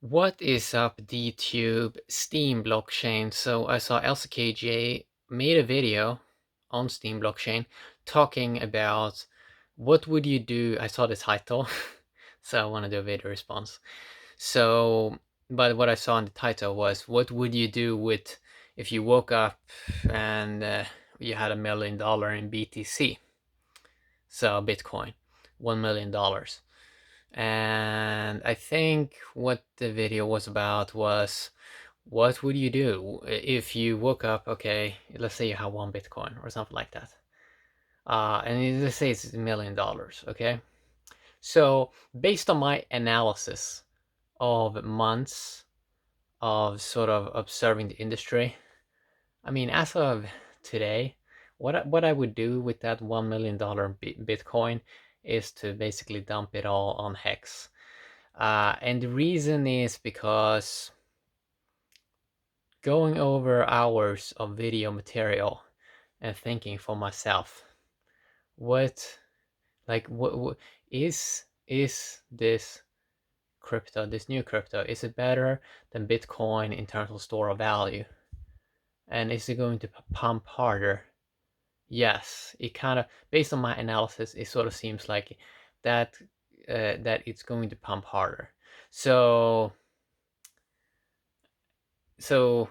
What is up, DTube Steam blockchain? So I saw LCKJ made a video on Steam blockchain talking about what would you do. I saw the title, so I want to do a video response. So, but what I saw in the title was, what would you do with if you woke up and you had $1 million in BTC, so Bitcoin, $1 million. And I think what the video was about was, what would you do if you woke up, okay, let's say you have one Bitcoin or something like that. And let's say it's $1 million, okay? So based on my analysis of months of sort of observing the industry, I mean, as of today, what I would do with that $1 million Bitcoin is to basically dump it all on Hex. And the reason is because going over hours of video material and thinking for myself, what, like, what is this crypto, this new crypto, is it better than Bitcoin in terms of store of value? And is it going to pump harder? Yes, it kind of, based on my analysis, it sort of seems like that that it's going to pump harder. So so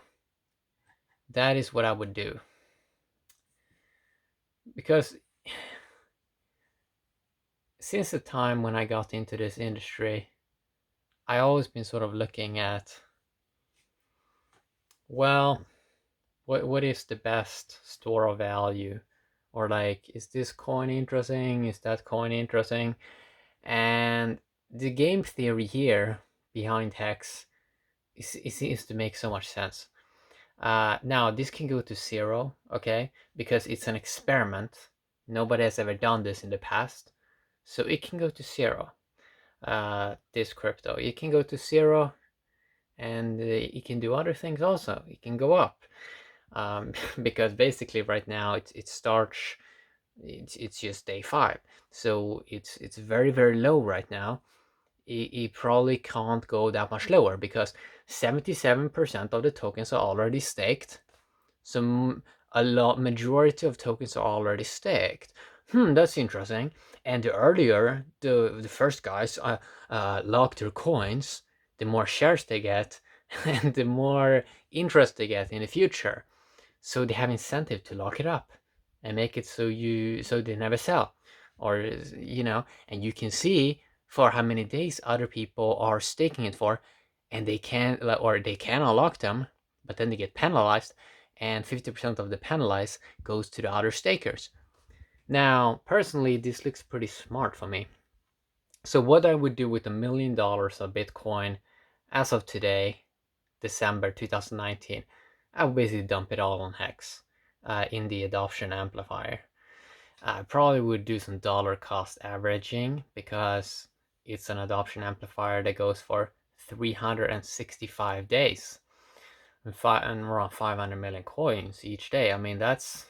that is what I would do, because since the time when I got into this industry, I always been sort of looking at, well, what is the best store of value, or like, is this coin interesting? Is that coin interesting? And the game theory here behind Hex it seems to make so much sense. Now this can go to zero, okay, because it's an experiment. Nobody has ever done this in the past, so it can go to zero. This crypto, it can go to zero, and it can do other things also. It can go up, because basically right now it starts. It's just day 5, so it's very low right now. It probably can't go that much lower because 77% of the tokens are already staked. So a lot majority of tokens are already staked. That's interesting. And the earlier the first guys lock their coins, the more shares they get, and the more interest they get in the future. So they have incentive to lock it up and make it so they never sell, or and you can see for how many days other people are staking it for, and they can, or they can unlock them, but then they get penalized, and 50% of the penalized goes to the other stakers. Now, personally, this looks pretty smart for me. So what I would do with $1 million of Bitcoin as of today, December 2019, I would basically dump it all on Hex in the adoption amplifier. I probably would do some dollar cost averaging because it's an adoption amplifier that goes for 365 days and around 500 million coins each day. I mean, that's,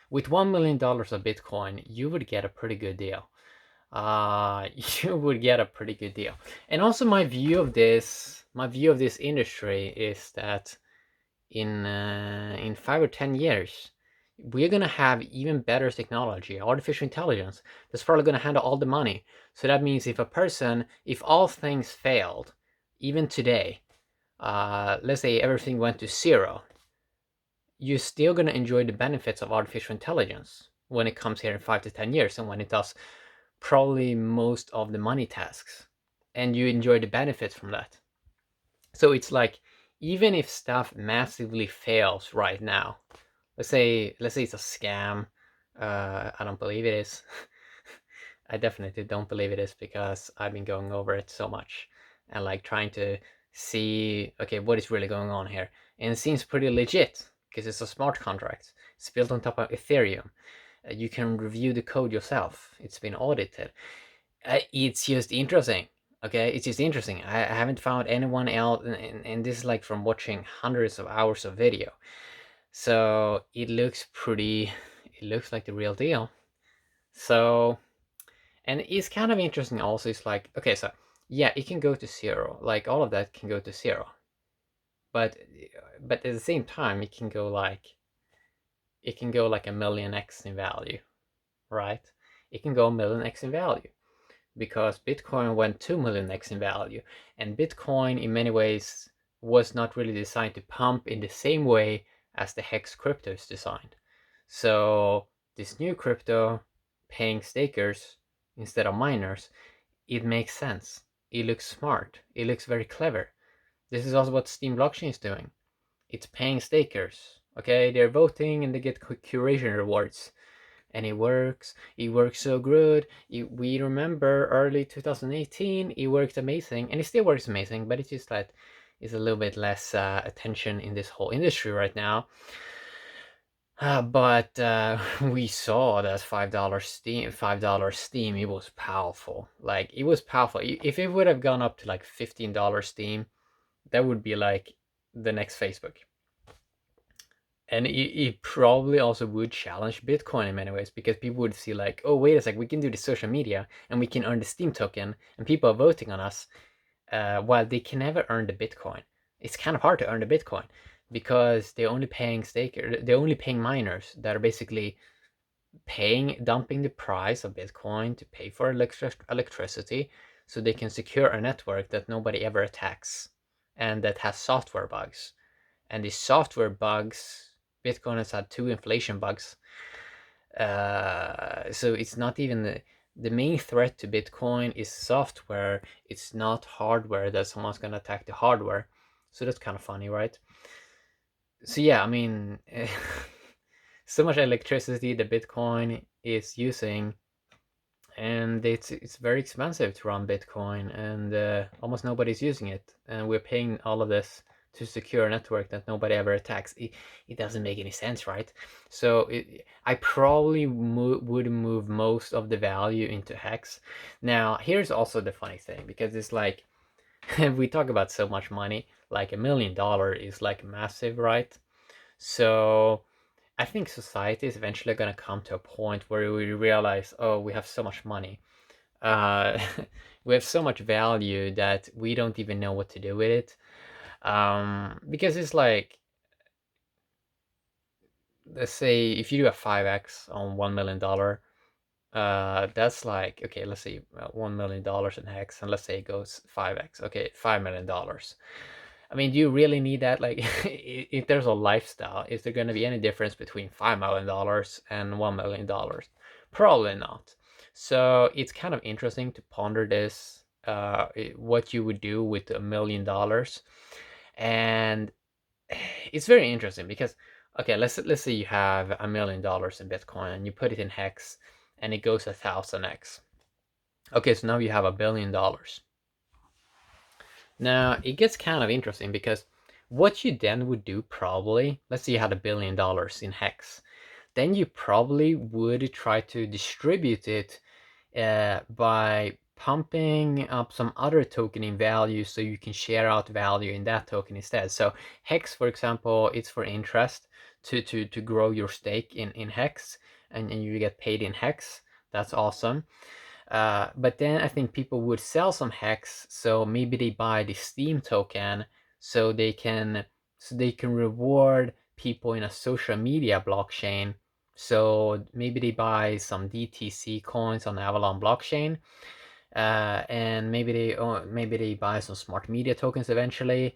with $1 million of Bitcoin, you would get a pretty good deal. You would get a pretty good deal. And also my view of this industry is that in 5 or 10 years, we're gonna have even better technology, artificial intelligence, that's probably gonna handle all the money. So that means if all things failed, even today, let's say everything went to zero, you're still gonna enjoy the benefits of artificial intelligence when it comes here in 5 to 10 years, and when it does probably most of the money tasks, and you enjoy the benefits from that. So it's like, even if stuff massively fails right now, let's say it's a scam. I don't believe it is. I definitely don't believe it is, because I've been going over it so much and like trying to see, okay, what is really going on here. And it seems pretty legit because it's a smart contract. It's built on top of Ethereum. You can review the code yourself. It's been audited. It's just interesting. Okay, it's just interesting. I haven't found anyone else, and this is like from watching hundreds of hours of video. So it looks pretty, it looks like the real deal. So, and it's kind of interesting also, it's like, okay, so yeah, it can go to zero. Like all of that can go to zero. But but at the same time, it can go like a million x in value, right? It can go a million x in value because Bitcoin went 2 million x in value, and Bitcoin in many ways was not really designed to pump in the same way as the hex crypto is designed. So this new crypto paying stakers instead of miners, it makes sense. It looks smart. It looks very clever. This is also what Steam blockchain is doing. It's paying stakers. Okay, they're voting and they get curation rewards, and it works. It works so good. We remember early 2018, it worked amazing, and it still works amazing. But it's just like it's a little bit less attention in this whole industry right now. But we saw that $5 Steam, it was powerful. Like it was powerful. If it would have gone up to like $15 Steam, that would be like the next Facebook. And it probably also would challenge Bitcoin in many ways because people would see like, oh wait a sec, we can do the social media and we can earn the Steam token, and people are voting on us, while they can never earn the Bitcoin. It's kind of hard to earn the Bitcoin because they're only paying miners that are basically dumping the price of Bitcoin to pay for electricity, so they can secure a network that nobody ever attacks and that has software bugs. And these software bugs, Bitcoin has had two inflation bugs. So it's not even the main threat to Bitcoin is software. It's not hardware that someone's gonna attack the hardware. So that's kind of funny, right? So yeah, I mean, so much electricity that Bitcoin is using, and it's very expensive to run Bitcoin, and almost nobody's using it, and we're paying all of this to secure a network that nobody ever attacks. It doesn't make any sense, right? So I probably would move most of the value into hex. Now here's also the funny thing, because it's like we talk about so much money, like $1 million is like massive, right? So I think society is eventually going to come to a point where we realize, oh, we have so much money, uh, we have so much value that we don't even know what to do with it. Because it's like, let's say if you do a 5x on $1 million, that's like, okay, let's say $1 million in hex, and let's say it goes 5x, okay, $5 million. I mean, do you really need that? Like, if there's a lifestyle, is there going to be any difference between $5 million and $1 million? Probably not. So it's kind of interesting to ponder this, what you would do with $1 million, and it's very interesting because, okay, let's say you have $1 million in Bitcoin and you put it in hex, and it goes 1,000x. Okay, so now you have $1 billion. Now it gets kind of interesting because what you then would do, probably, let's say you had $1 billion in hex, then you probably would try to distribute it by pumping up some other token in value so you can share out value in that token instead. So hex, for example, it's for interest to grow your stake in hex, and you get paid in hex. That's awesome. But then I think people would sell some hex, so maybe they buy the Steam token so they can reward people in a social media blockchain. So maybe they buy some DTC coins on Avalon blockchain, and maybe they buy some smart media tokens eventually,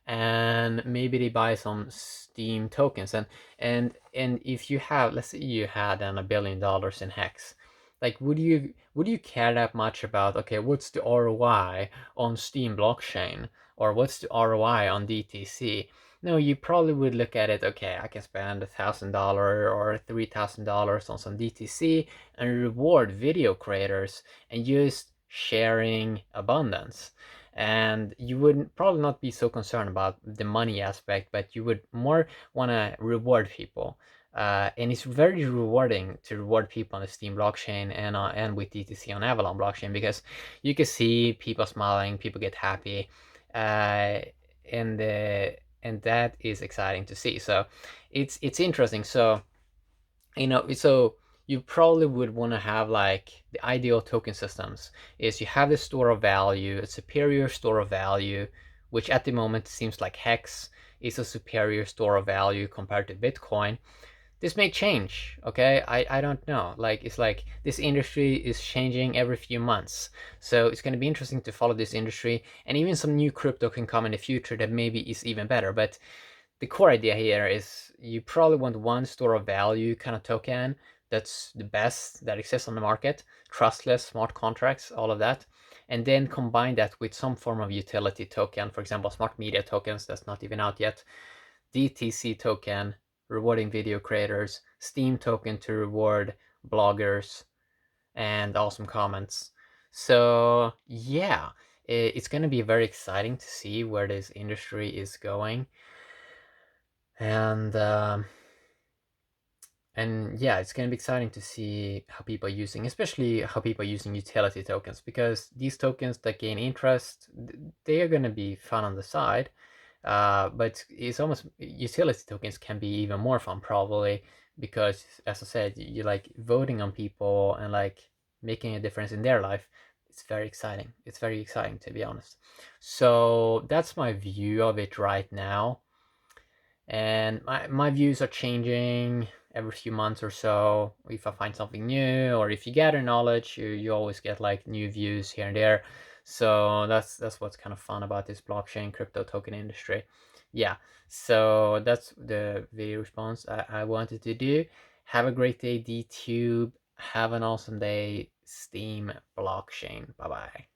and maybe they buy some Steam tokens. And if you have, let's say you had $1 billion in hex, like would you care that much about, okay, what's the ROI on Steam blockchain, or what's the ROI on DTC? No, you probably would look at it, okay, I can spend $1,000 or $3,000 on some DTC and reward video creators and just sharing abundance. And you would probably not be so concerned about the money aspect, but you would more want to reward people. And it's very rewarding to reward people on the Steam blockchain and with DTC on Avalon blockchain, because you can see people smiling, people get happy, uh, and uh, and that is exciting to see. So it's interesting. So so you probably would want to have like the ideal token systems is you have the store of value, a superior store of value, which at the moment seems like Hex is a superior store of value compared to Bitcoin. This may change, okay? I don't know. Like, it's like this industry is changing every few months. So it's going to be interesting to follow this industry, and even some new crypto can come in the future that maybe is even better. But the core idea here is you probably want one store of value kind of token that's the best that exists on the market, trustless, smart contracts, all of that, and then combine that with some form of utility token, for example, smart media tokens that's not even out yet, DTC token, rewarding video creators, Steam token to reward bloggers, and awesome comments. So yeah, it's going to be very exciting to see where this industry is going. And yeah, it's going to be exciting to see how people are using, especially how people are using utility tokens, because these tokens that gain interest, they are going to be fun on the side. But it's almost, utility tokens can be even more fun probably, because as I said, you like voting on people and like making a difference in their life. It's very exciting. It's very exciting, to be honest. So that's my view of it right now. And my views are changing every few months or so. If I find something new, or if you gather knowledge, you always get like new views here and there. So that's what's kind of fun about this blockchain crypto token industry. Yeah, so that's the video response I wanted to do. Have a great day, DTube. Have an awesome day, Steam blockchain. Bye bye.